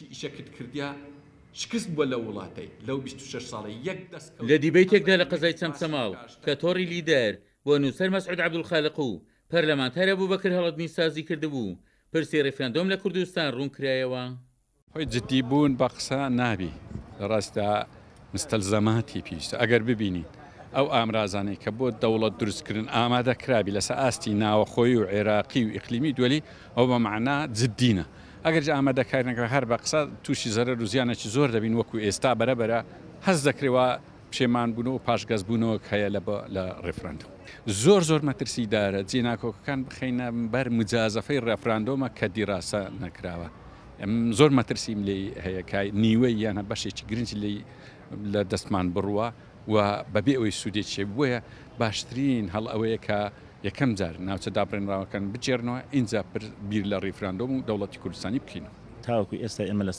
ئیشەکرد کردیا شکست بووە لە وڵاتەی لەو 26 ساڵی یەک دەست لە دیبەیتێکدا لە قەزای چەمچەماو کە تۆڕی لیدەر بۆ نووسەر مەسعود عەبدولخالق و پەرلەمانتەر ئەبوبەکر هەڵەدمی سازی کردبوو پرسی ڕێفرەندۆم لە کوردستان ڕوونکرایەوە. خۆی جددی بوون بە قسە نابی لە ڕاستدا مستەلزەماتی پێویستە ئەگەر ببینین ئەو ئامرازانەی کە بۆ دەوڵەت دروستکردن ئامادە کرابی لەسەر ئاستی ناوەخۆی و عێراقی و ئیقلیمی دووەلی ئەو بە معنا جددینە ئەگەر ئامادەکارنەکە هەر بە قسە تووشی زەرەر و زیانێکی زۆر دەبین وەکو ئێستا بەرەبەرە هەز دەکرێەوە پشێمان بوون و پاشگەزبوونەوە هەیە لە ڕێفراندۆم زۆر مەترسیدارە جێناکۆکەکان بخەینە بەر مجازەفەی ڕێفراندۆمە کە دیڕاسە نەکراوە زۆر مەترسیم لێ هەیەکای نیوەی یانە بەشێکی گرنج لە دەستمان بڕوە و بەبێ ئەوەی سوودێکی بووە باشترین هەڵ ئەوەیە کە یەکەم جار ناوچە دابڕێنراوەکان بچێرنەوە ئینجا بیر لە ڕێفراندۆم و دەوڵەتی کوردستانی بکەینەوە تاوەکو ئێستا ئێمە لە